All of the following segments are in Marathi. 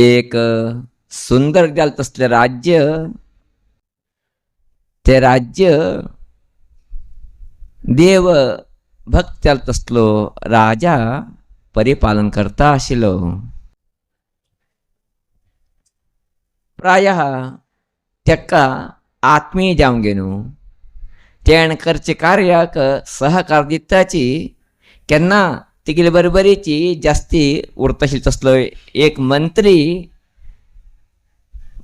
एक सुंदर जाल तसले राज्य, ते राज्य देव भक्त जाल तसलो राजा परिपालन करता आशिलो. प्रायः तेका आत्मीय जावंक न्हू, तेण करचे कार्याक सहकार दिताची केन्ना तिगेले बरोबरीची जास्ती उरतशिल्लो तसलो एक मंत्री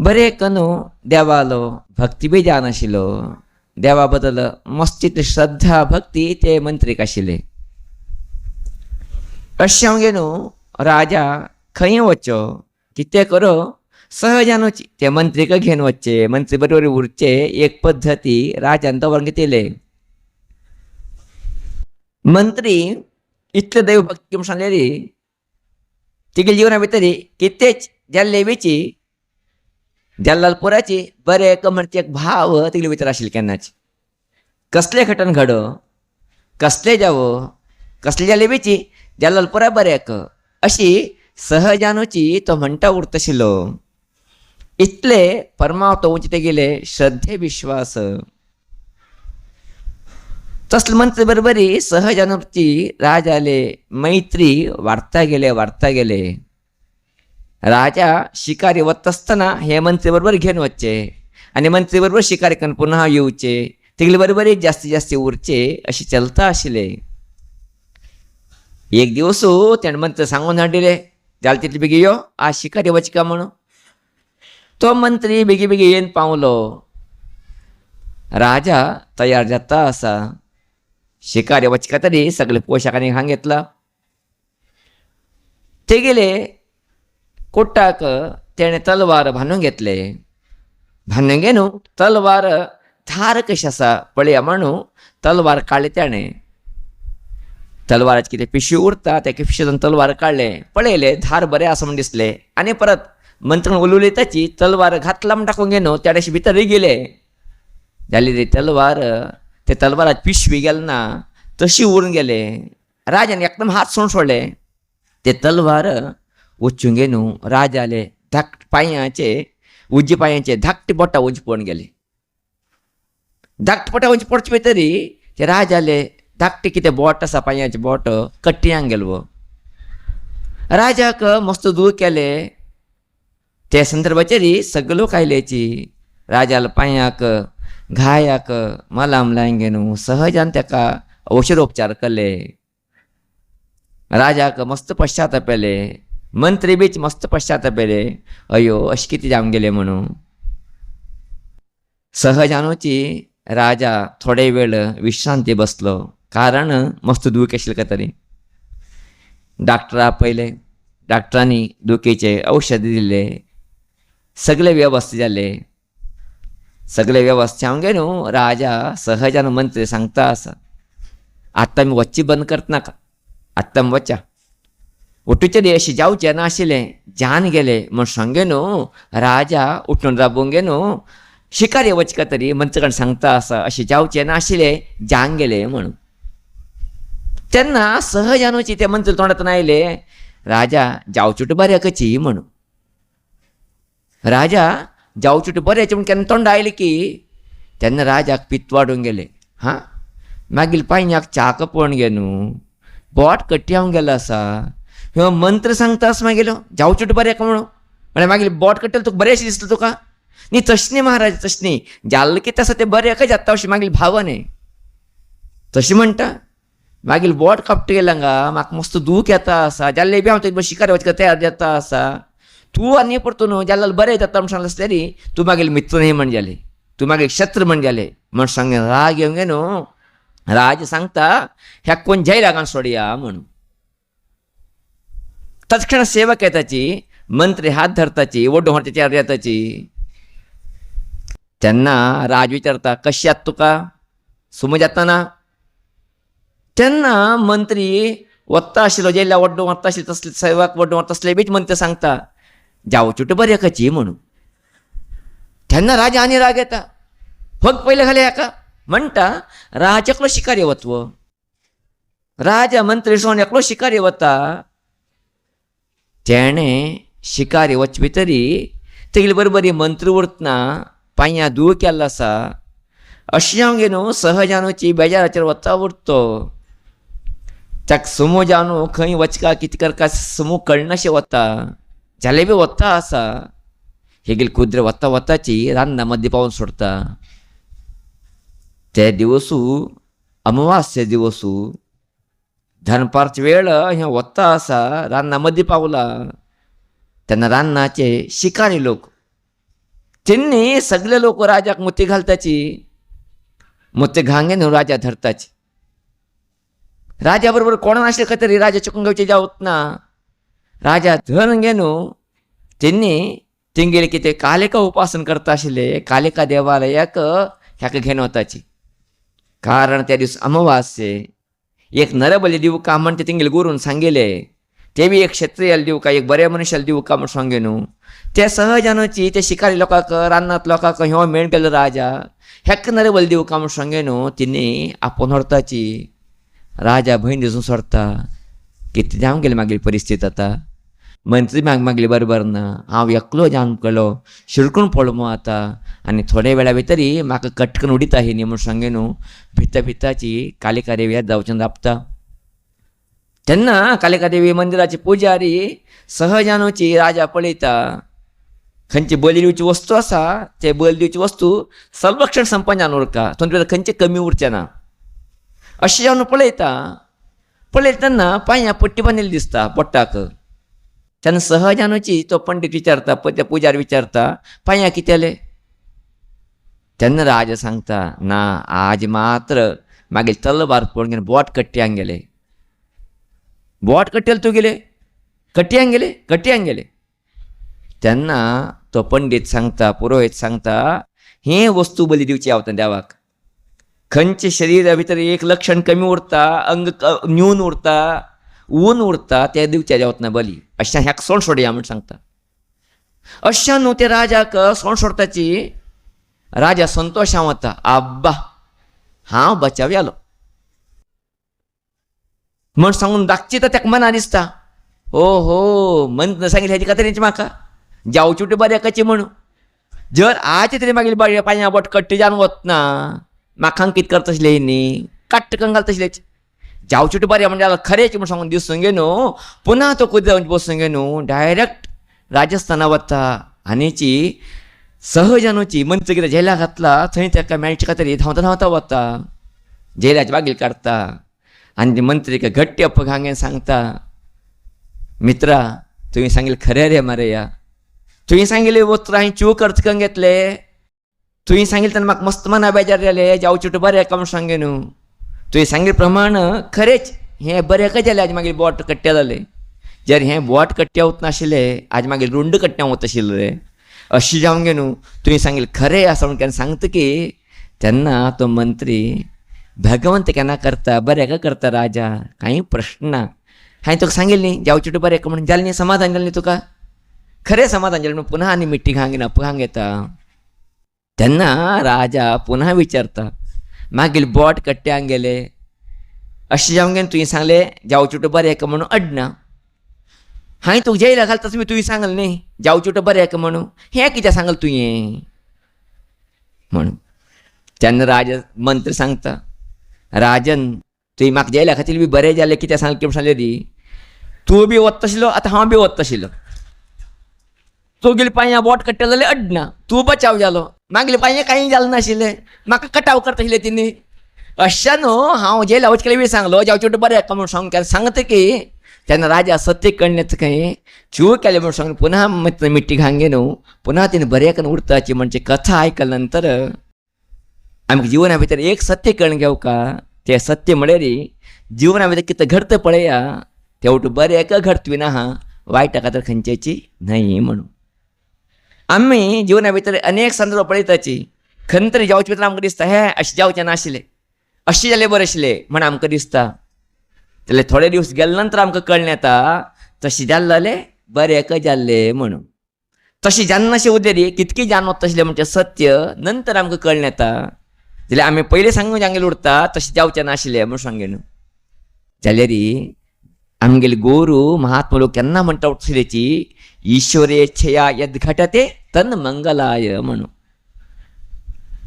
बरे कनु देवालो भक्ती बी जावन आशिल्लो. देवा बद्दल मस्ती श्रद्धा भक्ती ते मंत्रीक आशिल्ले. अशें हांव न्हू राजा खंय वच्चो कितें करो सहजानूच ते मंत्रीक घेवन वच्चे, मंत्री बरोबर उरचे एक पद्दती राजान दवरून घेतिल्ले. मंत्री इतले दैव भक्ती म्हूण सांगलेली तिगे जिवना भितर कितेंच जाल्ले वेची जल्लालपुराची बरे म्हणचे एक भाव तिगले भितर आशिल्ले केन्नाच. कसले घटन घडो, कसले जावो, कसले जाल्ले वेची जल्लालपुरा बरेक अशी सहजानुची तो म्हणटा उरतशिल्लो. इतले परमावतो उंच तेगेले श्रद्धे विश्वास. तसले मंत्री बरोबरी सहजानुची राजाले मैत्री वाडता गेले. राजा शिकारी वता आसतना हे मंत्री बरोबर घेवन वच्चे आनी मंत्री बरोबर शिकारी करून पुन्हा येवचे, तिगले बरोबरी जास्ती उरचे अशी चलता आशिल्ले. एक दिवस तेणें मंत्री सांगून हाडिले जाल तितले बेगी यो आज शिकारी वच का म्हणून. तो मंत्री बेगी येवन पावलो. राजा तयार जाता आसा. शिकारी वचका तरी सगळे पोशाख आनी हांग घेतला. तेगेले कोट्टाक तेणें तलवार बांदून घेतले. बांदून घेवन तलवार धार कशी आसा पळया म्हणून तलवार काडली तेणें. तलवाराची कितें पिशवी उरता त्या पिशवेंतून तलवार काडले, पळयले धार बरें आसा म्हूण दिसले आनी परत मंत्रण उलयली ताची तलवार घातला म्हूण टाकून घेवन तेडेशी भितर गेले. जाली ती तलवार, ते तलवाराची पिशवी गेली ना तशी उरून गेले. राजान एकदम हात सोडले. ते तलवार वचून घेवन राजाले धाकटे पांयाचे उज्जे पांयाचे धाकटे बोटां उंच पडून गेले. धाकटे बोटां उंच पडचे भितरी ते राजाले धाकटे कितें बोट आसा पांयाचे बोट कट्ट्यांक गेलो. राजाक मस्त दूख केले. ते संदर्भाचेर सगळे लोक आयलेची राजाला पांयाक घायाक मलाम लायन घेवन सहजान ताका औषधोपचार केले. राजाक मस्त पश्चाताप येले. मंत्री बीच मस्त पश्चाताप येले, अयो अशें कितें जावन गेलें म्हणून. सहजानुची राजा थोडे वेळ विश्रांती बसलो, कारण मस्त दूख आशिल्लें काय तरी. डॉक्टरा पयले, डॉक्टरांनी दुखीचे औषध दिले, सगळे व्यवस्थित जाले. सगळे व्यवस्थित हांव घेवन राजा सहजान मंत्री सांगता आसा आत्तां आमी वच्ची बंद करता नाका, आत्तां आमी वचा. उठूचे दी अशें जावचें नाशिल्लें, जान गेले म्हूण सांगेन राजा उठून राबूंक घेवन शिकारी वचका तरी मंत्री कडेन सांगता आसा अशें जावचें नाशिल्लें, जान गेले म्हणून. तेन्ना सहजानुची ते मंत्री तोंडांतून आयले, राजा जावचेट बऱ्याकची म्हणून. राजा जावचेट बऱ्याचें म्हूण केन्ना तोंड आयलें की तेन्ना राजाक पित्त वाडून गेले. हां मागीर पांयाक चाक पळोवन गे न्हू, बोट कट्ट्यावंक गेलो आसा. ह्यो मंत्र सांगता आसा मागीर जावचेट बऱ्याक म्हणून, म्हळ्यार मागीर बोट कट्टेल तुका बरें अशें दिसता तुका न्ही? तशें न्ही महाराज, तशें न्ही. जाल्लें कितें आसा तें बऱ्याकच जाता अशी मागीर भावने तशें म्हणटा. मागीर बोट कापटा गेले हांगा म्हाका मस्त दूख येता आसा. जाल्ले बी हांव तुका शिकारी वचका तयार जाता आसा. तूं आनी परतून जाल्यार बरें जाता म्हूण सांगलें आसलें रे, तूं मागीर मित्र न्ही म्हण जालें, तूं मागीर शत्र म्हण जालें म्हण सांगलें. राग येवंक न्हू राज सांगता ह्या कोण जैलागान सोडया म्हणून. तत्क्षण सेवक येताची, मंत्री हात धरताची, वड्डो हाताचेर येताची. तेन्ना राज विचारता कशी आत तुका, सुम जाता ना? तेन्ना मंत्री वत्ता आशिल्लो जेल्ल्या वड्डो मारता आशिल्लो तसले सेवक वड्डो मारता तसले बीच मंत्री सांगता जावचेट बऱ्याकची म्हणून. तेन्ना राजा आनी राग येता. फग पयले घाले हाका म्हणटा. राज एकलो शिकारी वतवो. राजा मंत्री सोडून एकलो शिकारी वता. तेणें शिकारी वचपी तरी तेगेले बरोबर मंत्र उरतना पांयां दूळ केल्लो आसा. अशें हांव गे न्हू सहजानूची बेजाराचेर वता उरतो. ताका समू जावन खंय वचका कितें करता समू कळनाशें वता. जाल्यार बी वता आसा. हे गेली कुद्र वता वताची रान्ना मदीं पावन सोडता. ते दिवसू अमावास्ये दिवसू दनपारचे वेळ हें वता आसा रान्ना मदीं पावला. तेन्ना रान्नाचे शिकारी लोक तेन्नी सगळे लोक राजाक मुती घालताची. मुती घांगे न्हू राजा धरताची. राजा बरोबर कोण नासले खंय तरी राजा चुकून घेवचे जावत ना. राजा धरून गे न्हू तेन्नी तेंगेले कितें कालिका उपासन करता आशिल्ले कालिका देवालयाक ह्याका घेवन वताची. कारण त्या दिवस अमावास्ये एक नरबली दिवका म्हण ते तेंगेले गुरून सांगिले. ते बी एक क्षत्रियाला दिवका एक बऱ्या मनशाला दिवका म्हण सांगे न्हू. ते सहजानूची ते शिकारी लोकांक रानांत लोकांक ह्यो मेळ केलो राजा हेक नरबली दिवका म्हण सांगे न्हू. तिणी आपोवन व्हरताची. राजा भंय दिसून सोडता. कितें जावं गेलें मागीर परिस्थिती आतां. मंत्री मागले बरोबर ना. हांव एकलो जावन केलो शिरकून पडलो आतां आनी थोड्या वेळा भितरी म्हाका कटकन उडीता ही न्ही म्हूण सांगे न्हू. भिता भिताची कालिका देवी जावच्यान राबता. तेन्ना कालिका देवी मंदिराची पुजारी सहजानूची राजा पळयता. खंयची बली दिवची वस्तू आसा ते बली दिवची वस्तू सर्वक्षण संपन्न उरका. तुमचे खंयचे कमी उरचें ना. अशें जावन पळयता. पळयतना पांयां पट्टी बांदिल्ली दिसता पोट्टाक. तेन्ना सहजानूची तो पंडीत विचारता ते पुजारी विचारता पांयां कितें जालें. तेन्ना राजा सांगता ना आज मात्र मागीर तलवार पळोवन घेवन बोट कट्ट्यांक गेले. बोट कट्टेल तूं गेले कट्ट्यांक गेले. तेन्ना तो पंडीत सांगता पुरोहीत सांगता हे वस्तू बली दिवची आवता देवाक. खंयचे शरिरा भितर एक लक्षण कमी उरता अंग न्यून उरता ऊन उरता ते दिवचे जावतना बली. अशें ह्याक सोण सोडया म्हण सांगता. अशें न्हू ते राजाक सोण सोडताची. राजा संतोशां वता. आब्बा हांव बचाव जालो म्हण सांगून दाखची तर ताका मना दिसता. हो हो मन सांगितलें हेजी खातीर म्हाका जावची बरें कची म्हणून. जर आज तरी मागीर पांयां बोट कट्टी जावन वतना म्हाका कितें करता आसले न्ही काट्ट करून घालता आसले. जावचे बरें म्हणजे जाल्यार खरेंच म्हूण सांगून दिसून गे न्हू. पुना तो कुद्र बसून गे न्हू डायरेक्ट राजस्थाना वता. आनीची सहजानूची मंत्री कितें जेलाक घातला थंय ताका मेळचे खातीर धांवता धांवता वता. जेलाची बागील काडटा आनी मंत्रीक घट्ट अपघांगेन सांगता मित्रा तुवें सांगिल्लें खरें रे मारया. तुवें सांगिल्लें वस्त हांवें चूक खर्च करून घेतले. तुवें सांगिल्लें तेन्ना म्हाका मस्त मना बेजार जालें जावचे बरें एका म्हूण सांगे न्हू. तुवें सांगिल्ले प्रमाण खरेंच हें बरें कशें जालें आज मागीर बोट कट्ट्या जालें. जर हें बोट कट्ट्या वच नाशिल्लें आज मागीर रुंड कट्ट्या वता आशिल्लें रे. अशें जावंक गे न्हू. तुवें सांगिल्लें खरें आसा म्हूण केन्ना सांगता की तेन्ना तो मंत्री भगवंत केन्ना करता बरें का करता राजा कांय प्रश्न ना. हांवें तुका सांगिल्लें न्ही जावचे बरें का म्हणून जालें न्ही समाधान जालें न्ही तुका. खरें समाधान जालें म्हणून पुन्हा आनी मिठी घांगेन अपघांग येता. तेन्ना राजा पुन्हा विचारता मागीर बोट कट्ट्यांक गेले. अशें जावंक गे तुवें सांगलें जावचे बरें का म्हणून अडना. हांवें तुका जेला घालता तुवें सांगलें न्ही जावचे बरें का म्हणून हें कित्याक सांगलें तुवें म्हणून. तेन्ना राजा मंत्री सांगता राजन तुवें म्हाका जेला खातीर बी बरें जालें कित्याक सांगलें की सांगलें दी. तूं बी वता आशिल्लो आतां हांव बी वता आशिल्लो. तुगेले पांयां बोट कट्टे जाल्यार अडना. तूं बचाव जालो मागले पांयां कांय जालें नाशिल्लें म्हाका कटाव करता आशिल्लें तिणी. अशें न्हू हांव जेला वचकेले बी सांगलो जावचे बरें का म्हणून सांगून सांगता की तेन्ना राजा सत्य कळ्ळें खंय चूक केलें म्हणून सांगून पुन्हा मिट्टी घांगे न्हू. पुन्हा तिणें बरें करून उरताची म्हणजे कथा आयकल्या नंतर आमकां जिवना भितर एक सत्य कळून घेवका. तें सत्य म्हळ्यार जिवना भितर कितें घडता पळया तेवटें बरें एका घडतवी ना वायटा खातीर खंयचेची न्हय म्हणून. आमी जिवना भितर अनेक संदर्भ पळयताची खंय तरी जावचे भितर आमकां दिसता हें अशें जावचें नाशिल्लें अशें जालें बरें आशिल्लें म्हण आमकां दिसता. जाल्यार थोडे दिवस गेले नंतर आमकां कळ्ळें येता तशें जाल्लें बरें का जाल्लें म्हणून. तशें जान्नाशें उदेरी कितकी जावन वता आशिल्लें म्हणजे सत्य नंतर आमकां कळ्ळें येता. जाल्यार आमी पयलीं सांगून जांगेले उरता तशें जावचें नाशिल्लें म्हूण सांगेन. जाल्यार आमगेले गोरू महात्मा लोक केन्ना म्हणटा उठलेची ईश्वरेच्छया यद घटते तन मंगलाय म्हणून.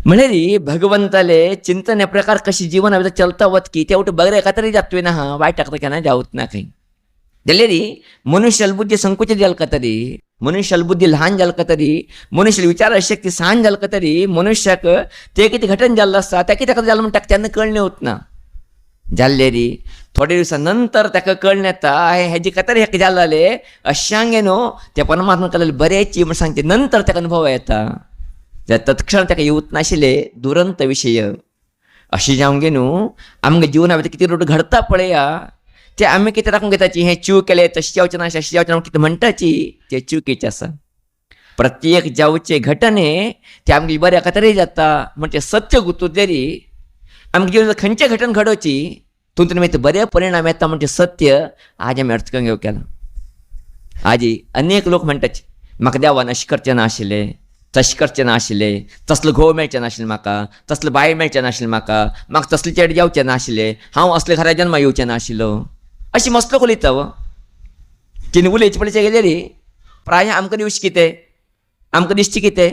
म्हळ्यार भगवंताले चिंतन हे प्रकार कशी जीवन भितर चलता वत की ते उठ बरे खातीर जातवे ना हा वायटाक केन्ना जावत ना खंय. जाल्यार मनुष्याल बुद्धी संकुचित जालका तरी, मनुष्याल बुद्धी ल्हान जालका तरी, मनुष्याल विचार शक्ती सान जालका तरी मनूश्याक ते कितें घटन जाल्लो आसता ते कित्याक जालें म्हणटा तेन्ना कळणे वत ना. जाल्ले री थोड्या दिवसा नंतर ताका कळण येता हेजी खातीर हेका जाल्ले अशांगे न्हू त्या परमात्मा केलेले बरेची म्हण सांगते नंतर ताका अनुभव येता. तत्क्षण ताका येवत नाशिल्ले दुरंत विशय अशें जावंक गे न्हू. आमच्या जिवना भितर कितें रोड घडता पळया ते आमी कितें राखूंक घेताची हें चूक केलें तशें जावचें ना अशें जावचें ना कितें म्हणटाची तें चुकीचें आसा. प्रत्येक जावचे घटने ते आमगे बऱ्या खातीर जाता म्हणजे सत्य गुंतुरलेरी आमच्या जिवनांत खंयचे घटना घडोवची तुमचे मागीर बरे परिणाम येता म्हणजे सत्य आज आमी अर्थकंग घेवंक केला. आज अनेक लोक म्हणटाचे म्हाका देवान अशें करचें नाशिल्लें तशें करचें नाशिल्लें, तसलो घोव मेळचें नाशिल्लें म्हाका, तसलो बायल मेळचें नाशिल्लें म्हाका तसलें चेडे जावचें नाशिल्लें, हांव असले घरा जन्मा येवचें नाशिल्लो अशी मसलो उलयता. तिने उलयचे पडचे गेले रे प्राय आमकां दिवचें कितें आमकां दिसचें कितें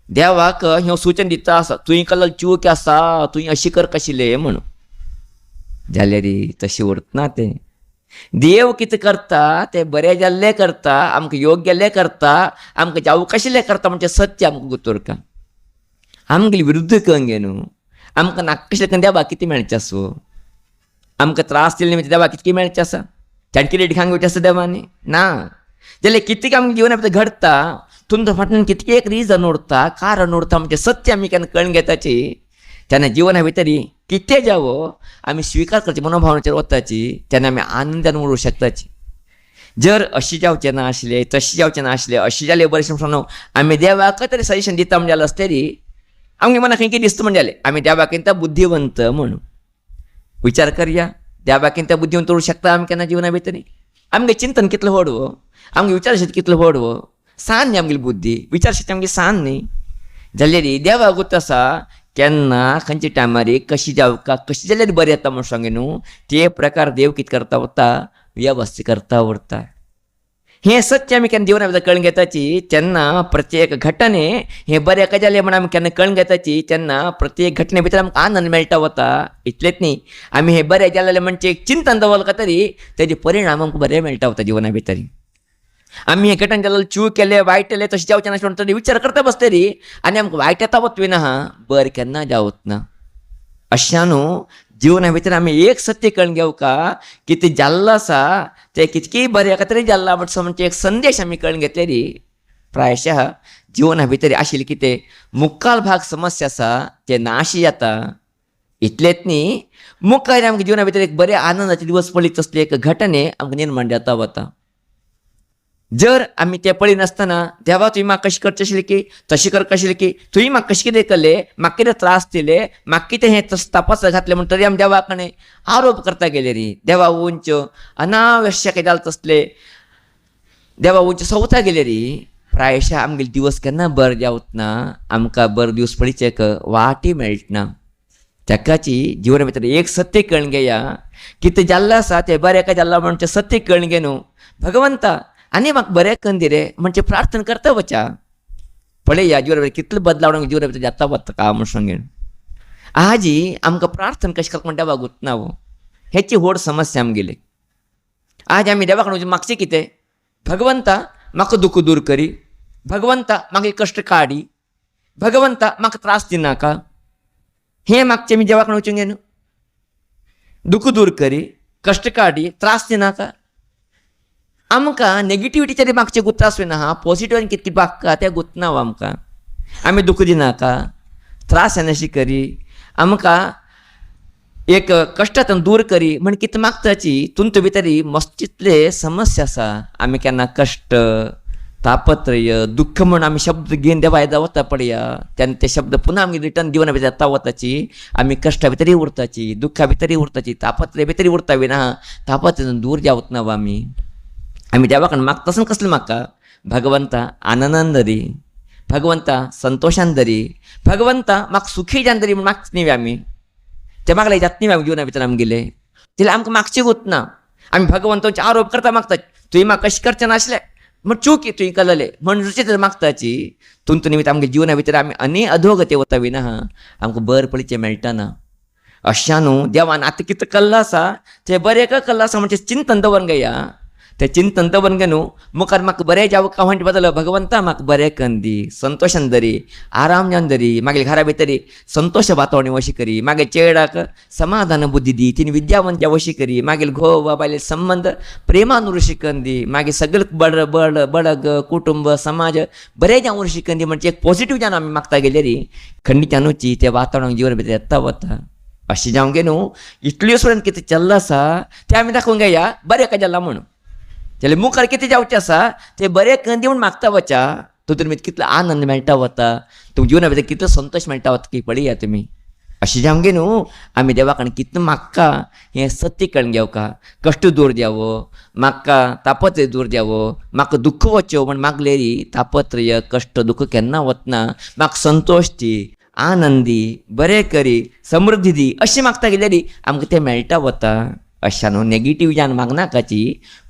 देवाक ह्यो सूचन दिता आसा तुवें केल्लो चूक आसा तुवें अशी कर कशिल्लें म्हणून. जाल्यार तशें उरतना तें देव कितें करता तें बरें जाल्लें करता आमकां योग्य जाल्लें करता आमकां जावंक आशिल्लें करता म्हणजे सत्य आमकां गुंतोरका. आमगेली विरुद्ध करूंक गे न्हू. आमकां नाका देवाक कितें मेळचें आसो आमकां त्रास दिले निमित्त देवाक कितें मेळचें आसा ताणें कितें खावंक घेवचें आसा देवानी ना. जाल्यार कितें आमच्या जिवना भितर घडटा तुमच्या फाटल्यान कितकें एक रिजन उरता कारण उरता म्हणजे सत्य आमी केन्ना कळून घेताची तेन्ना जिवना भितर कितें जावो आमी स्विकार करची मनोभावनेचेर वताची तेन्ना आमी आनंदान उरूंक शकताची. जर अशें जावचें ना आशिल्लें तशें जावचें ना आशिल्लें अशें जालें बरें म्हणून आमी देवाक तरी सजेशन दिता म्हणजे जालें आसतरी आमगे मनाक खंय कितें दिसता म्हणजे जालें आमी देवाकिंत बुद्धिवंत म्हणून. विचार करया देवाकिंत बुद्धिवंत उरूंक शकता आमी केन्ना जिवना भितर. आमगे चिंतन कितलें व्हड आमगे विचारशक्ती कितलो व्हड सान न्ही आमगेली बुद्धी विचारशक्ती आमगे सान न्ही. जाल्यार देवा गुत आसा केन्ना खंयच्या टायमार कशी जावका कशी जाल्यार बरें येता म्हूण सांगे न्हू ते प्रकार देव कितें करता उरता वेवस्थीत करता उरता. हें सत्य आमी केन्ना जिवना भितर कळून घेताची तेन्ना प्रत्येक घटने हें बरें का जालें म्हण आमी केन्ना कळून घेताची तेन्ना प्रत्येक घटने भितर आमकां आनंद मेळटा वता. इतलेंच न्ही आमी हें बरें जालें म्हणजे एक चिंतन दवरलें तरी तेजे परिणाम आमकां बरें मेळटा वता जिवना भितर. आमी हें घटन जालें चूक केलें वायट केलें तशें जावचें ना तरी विचार करता बसतरी आनी आमकां वायट येता वतवी ना बरें केन्ना जावत ना. अशा न्हू जिवना भितर आमी एक सत्य कळून घेवका कितें जाल्लो आसा तें कितकेंय बऱ्या खातीर जाल्ला म्हणजे एक संदेश आमी कळून घेतलेली प्रायशः जिवना भितर आशिल्ली कितें मुखाल भाग समस्या आसा ते नाश जाता. इतलेंच न्ही मुखार आमच्या जिवना भितर एक बरे आनंदाचे दिवस पळयत तसले एक घटने आमकां निर्माण जाता वता. जर आमी तें पळय नासतना देवा तुवें म्हाका कशें करचें आशिल्लें की तशें करचें आशिल्लें की तुवें म्हाका कशें कितें केलें म्हाका कितें त्रास दिले म्हाका कितें हें तपास घातलें म्हण तरी आमी देवा कडेन आरोप करता गेले री देवा उंच अनावश्यक जालें तसले देवा उंच सवता गेले री प्रायशः आमगेले दिवस केन्ना बरें जावत ना आमकां बरे दिवस पळोवचेक वाटय मेळटना. ताकाची जिवना भितर एक सत्य कळून घेया कितें जाल्लें आसा तें बरें का जाल्लें म्हणजे सत्य कळून घे न्हू. भगवंता आनी म्हाका बरें करून दी रे म्हणजे प्रार्थना करता वचा पळय ह्या जिवना भितर कितले बदलाव जिवना भितर जाता वता का म्हूण सांगेन. आज आमकां प्रार्थना कशें करता म्हण देवाक गुंतना हेची व्हड समस्या आमगेली. आज आमी देवा कडेन मागचें कितें भगवंता म्हाका दुख दूर करी भगवंता म्हाका कश्ट काडी भगवंता म्हाका त्रास दिनाका हें मागचें आमी देवा कडेन वचूंक न्हू. दुख दूर करी कश्ट काडी त्रास दिनाका आमकां नेगेटिविटीचेर मागचें गुंतता आसना पॉजिटिवान कितें बागता तें गुंतना आमकां. आमी दुख दिनाका त्रास येनाशी करी आमकां एक कश्टांतल्यान दूर करी म्हण कितें मागताची तुमचे भितर मस्त चितले समस्या आसा. आमी केन्ना कश्ट तापत्रय दुख्ख म्हण आमी शब्द घेवन देवा येदा वता पळया तेन्ना ते शब्द पुन्हा आमी रिटर्न जिवना भितर येता वताची आमी कश्टा भितरय उरताची दुख्खा भितरय उरताची तापत्रय भितरय उरता विना तापत्रयान दूर जावत ना आमी. आमी देवा कडेन मागता आसतना कसलें मागता भगवंता आनंदान दरी भगवंता संतोशान दरी भगवंता म्हाका सुखी जावन दरी म्हण मागता न्ही आमी तें मागलें जाता न्ही आमी जिवना भितर आमगेले जाल्यार आमकां मागचें गुंतना आम्ही भगवंतांचे आरोप करता मागतात तुही म्हाका कशी करचे नासले मग चूक तुही कळले म्हणून रुची मागताची तुमचं निमित्त आमच्या जिवना भितर आम्ही अनेक अधोगती वता विना आमकां बर पडचे मेळटा अशा न्हू देवान आतां कितें कल्ला आसा तें बरें का कल्ला आसा म्हणजे चिंतन दवरून घेया तें चिंतन दवरून घे न्हू मुखार म्हाका बरें जावं का म्हणचे बदल भगवंता म्हाका बरें करून दी संतोशान दरी आराम जावन दरी मागीर घरा भितर संतोश वातावरण वशी करी मागीर चेडाक समाधान बुद्धी दी तिने विद्यावंत्या वशी करी मागीर घोव बाबायले संबंध प्रेमान शिकन दी मागीर सगळें बळग कुटुंब समाज बरें जावन शिकन दी म्हणजे एक पॉझिटिव्ह जावन आमी मागता गेल्यारी खंडीच्यानूची त्या वातावरणाक जिवर भितर येता वता अशें जावंक गे न्हू इतल्यो सोडून कितें चल्ला आसा तें आमी दाखोवंक घेया बरें का जालां म्हणून जाल्यार मुखार कितें जावचें आसा तें बरें करून दिवन मागता वचा तुतून भितर कितलो आनंद मेळटा वता तुमच्या जिवना भितर कितलो संतोश मेळटा वता की पळया तुमी अशें जावंक गे न्हू आमी देवा कडेन कितें मागता हें सत्य कळून घेवका कश्ट दूर द्यावो म्हाका तापत्रय दूर द्यावो म्हाका दुख्ख वच्चो म्हण मागलेरी तापत्रय कश्ट दुख्ख केन्ना वतना म्हाका संतोश दी आनंदी बरें करी समृद्धी दी अशें मागता गेल्यारी आमकां तें मेळटा वता अशा न्हू नेगेटिव्ह मागनाकाची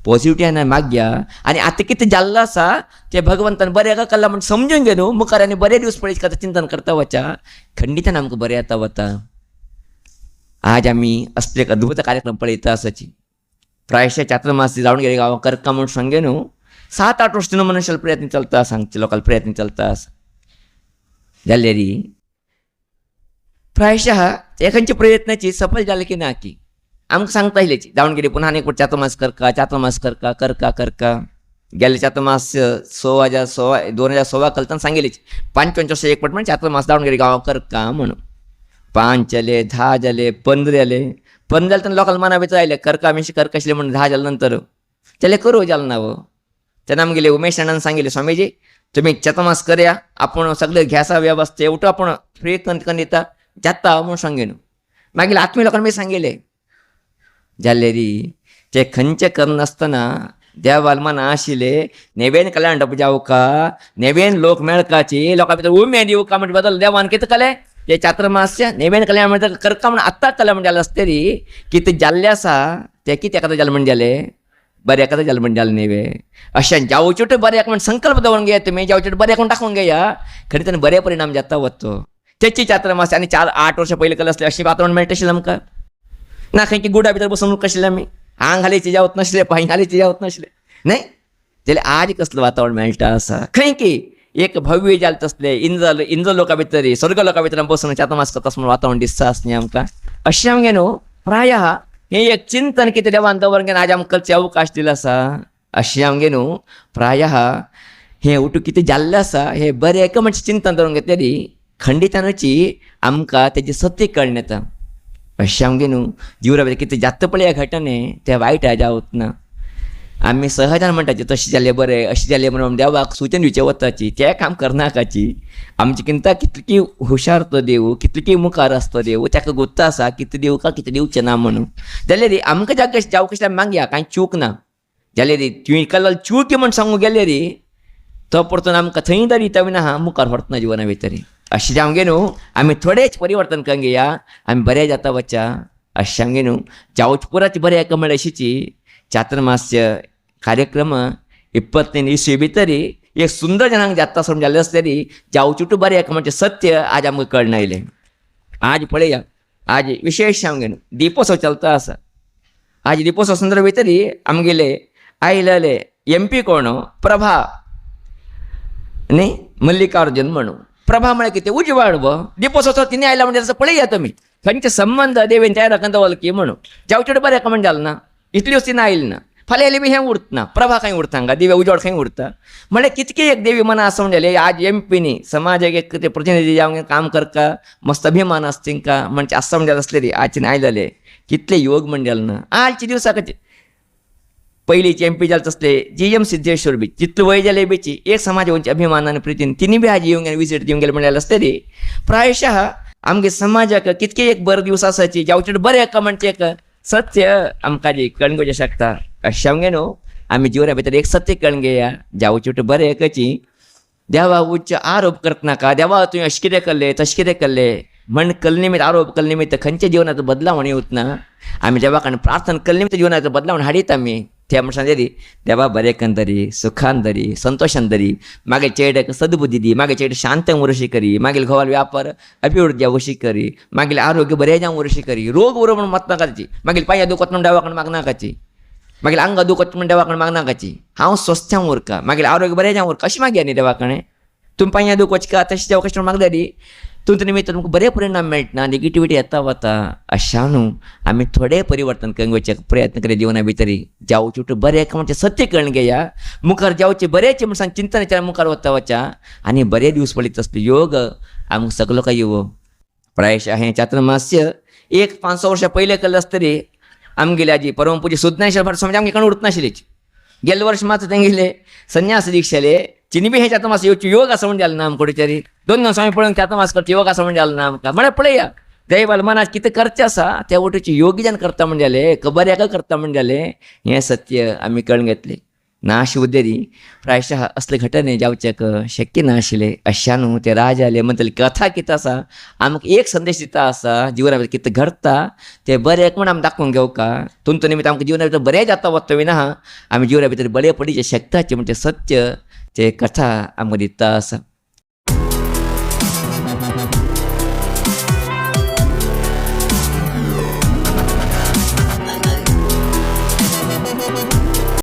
पॉझिटिव्ह मागया आनी आतां कितें जाल्लें आसा तें भगवंतान बरें का कल्ला म्हण समजून घे न्हू मुखार आनी बरे दिवस पळयत करता चिंतन करता वचा खंडितान आमकां बरें येता वता आज आमी असले एक अद्भुत कार्यक्रम पळयता आसाची प्रायशे चातुर्मासी जावन गेले गांवां करका म्हूण सांगे न्हू 7-8 वर्ष मनुष्याला प्रयत्न चलता सांगचे लोकांना प्रयत्न चलता आसा जाल्यार प्रायशः एखाद्या प्रयत्नाची सफल जाले की ना की आमकां सांगता येयलेची जावन गेली पुन्हा आनीक चातुर्मास करका गेले चातुर्मास 2016 कलतान सांगेलीची 55 वर्ष एक पट म्हणजे चातुर्मास जावन गेली गांवां करका म्हणून 5 जाले 10 जाले 15 जाले 15 जाले तर लोकांना मना भितर आयले करका आमी करका आशिल्ले म्हणून 10 जाले नंतर जाल्यार करूं जालें ना तेन्ना आमगेले उमेश अण्णान सांगिल्लें स्वामीजी तुम्ही चातुर्मास करया आपण सगळं घ्यासा व्यवस्था एवढं आपण फ्री करून दिता जाता म्हणून सांगेन मागीर आत्मीय लोकांनी सांगेले जाल्यारी ते खंयचे करनासतना देवाल मना आशिल्ले नेवेन कल्याण जावका नेवेन लोक मेळकाची लोकां भितर उमेद येवका म्हणजे बदल देवान कितें केलें ते चातुर्मास्य नेवेन कल्याण म्हणजे करका म्हण आत्तां कल्याण म्हणजे जालें आसतरी कितें जाल्लें आसा तें कितें एखादें जालें म्हणजे जालें बरें एखादें जालें म्हणजे जालें नेवे अशें जावचेट बऱ्याक म्हण संकल्प दवरून घेया तुमी जावचेट बऱ्याक म्हण दाखोवन घेया खरें त्याने बरे परिणाम जाता वचो तेची चातुर्मास आनी 4-8 वर्सां पयलीं केलें आसलें अशें वातावरण मेळटा आशिल्लें आमकां ना खंय गुडा भितर बसून आशिल्ले आमी आंग घालीचे जावत नासले पांय घालीचे जावत नासले न्हय जाल्यार आज कसलें वातावरण मेळटा आसा खंय की एक भव्य जालें तसलें इंद्र लोकां भितर स्वर्ग लोकां भितर बसून चातुर्मास करता म्हूण वातावरण दिसता आसलें आमकां अशें आमगे न्हू प्रायः हें एक चिंतन कितें देवान दवरून घेवन आज आमकां करचें अवकाश दिलो आसा अशें आमगे न्हू प्रायः हें उठून कितें जाल्लें आसा हें बरें एका म्हणचें चिंतन दवरून घेतलेली खंडितानुची आमकां तेजें सत्य कळून येता अशें आमगे न्हू जिवरा भितर कितें जाता पळय ह्या घटने तें वायट जावत ना आमी सहजान म्हणटाची तशें जालें बरें अशें जालें म्हणून देवाक सूचन दिवचें वताची तें काम करनाकाची आमची किंता कितली हुशार तो देव कितली मुखार आसतो देव ताका गुत्त आसा कितें दिवं का कितें दिवचें ना म्हणून जाल्यार आमकां जावं कशें मागया कांय चूक ना जाल्यार तुवें केल्लो चूक म्हण सांगूं गेल्यार तो परतून आमकां थंय तरी विना मुखार व्हरतना जिवना भितर अशें जावं गे न्हू आमी थोडेच परिवर्तन करूंक घेया आमी बरें जाता वचा अशें सांगे न्हू जावचे पुराची बरें एका म्हळ्यार अशीची चातुर्मास्य कार्यक्रम 25 भितर एक सुंदर जनांक जाता समज जाल्लें आसतरी जावचेटू बरें एका म्हणजे सत्य आज आमकां कळून आयलें आज पळया आज विशेश सांगे न्हू दिपोत्सव चलता आसा आज दिपोत्सव संदर्भ भितर आमगेले आयलेले MP कोण प्रभा न्ही मल्लिकार्जुन म्हणून प्रभा म्हळ्यार कितें उजवाड दिपोत्सव तिने आयला म्हणजे पळया तुमी खंयचे संबंध देवेन तयार राखून दवरले म्हणून जावचेटू बरें एका म्हणजे जालें ना इतली वस्ती ना आयली ना फाल्यां येयली बी हें उरतना प्रभा खंय उरता हांगा दिव्या उजवाड खंय उरता म्हळ्यार कितकी एक देवी मना आसा म्हणजे आज MP समाजाक एक ते प्रतिनिधी जावन काम करता मस्त अभिमान आसता तेंकां म्हणजे आसा म्हणजे आसलेली आजचे आयलेले कितले योग म्हणजे जालें ना आजच्या दिवसाक पयलींचे MP जाले तसले GM सिद्धेश्वर बी जितलें वय जालें बीची एक समाज वंची अभिमान आनी प्रितीन तिनी बी आज येवंक गेले विजीट दिवंक गेले म्हणजे आसतरी प्रायशः आमगे समाजाक कितके एक बरे दिवस आसाची जावचे बरें एका म्हणजे एक सत्य आमकां जी कळून घेवचें शकता अशें आमगे न्हू आमी जिवना भितर एक सत्य कळून घेया जावचेट बरें एकाची देवा उच्च आरोप करता नाका देवा तुवें अशें कितें केल्लें तशें कितें केल्लें म्हण कलनिमित्त आरोप कलनिमित्त खंयच्या जिवनाचो बदलावण येवत ना. आमी देवा कडेन प्रार्थना कलनिमित्त जिवनाचो बदलावण हाडीत आमी त्या मनशान तरी देवा बरें करून तरी सुखान तरी संतोशान तरी मागे चेडक सद्बुद्धी दी, मागे चेड शांत उरशी करी, मागील घोवाल व्यापार अभिवृद्धी उशी करी, मागील आरोग्य बरें जावं उरशी करी, रोग उरो म्हणून मत नाकाची, मागील पांयां दुखत म्हणून देवा कडेन माग नाकाची, मागील आंग दुखत म्हणून देवा कडेन माग नाकाची, हांव स्वस्थ जावं उरका, मागील आरोग्य बरें जावं उरका अशी मागया न्ही देवा कडेन. तुम्ही पांयां दुखोवचे का तशें देवा कशें मागल्या दी तुमच्या निमित्त तुमकां बरे परिणाम मेळटना, निगेटिविटी येता वता. अशा न्हू आमी थोडे परिवर्तन करपाचे प्रयत्न करी जिवना भितर जावचे उठ बरें म्हणजे सत्य कळून घेया, मुखार जावचे बरेच म्हणून चिंतनाच्या मुखार वता वचा आनी बरे दिवस पडीत असले योग आमकां सगलो काय येवो. प्रायशः हें चातुर्मास्य 500 वर्सां पयलें केलें आसतरी आमगेली आजी परमपूज्य सुज्ञानेश्वर स्वामी आमगे कण उरतनाशिल्ली. गेल्ले वर्ष मात्र तेंगेले संन्यास दीक्षेले चिनी बी हे चातुर्मास येवची योग आसा म्हण जालें ना आमकां तरी 2 स्वामी पळोवन चातुर्मास करचे योग आसा म्हण जालें ना आमकां. म्हळ्यार पळया दैवाल मनात कितें करचें आसा त्या वटेची योगीजन करता म्हण जालें, खबऱ्याक करता म्हण जालें. हें सत्य आमी कळून घेतलें. नाश उद्देरी प्रायशः असले घटने जावचेक शक्य नाशिल्ले. अशा न्हू ते राज आले म्हणटले कथा कितें आसा आमकां एक संदेश दिता आसा जिवना भितर कितें घडटा तें बरें म्हण आमी दाखोवन घेवका. तुमचे निमित्त आमकां जिवना भितर बरें जाता वता विना आमी जिवना भितर बरें पडीचे शकताचे म्हणजे सत्य ते कथा आमकां दिता आसा.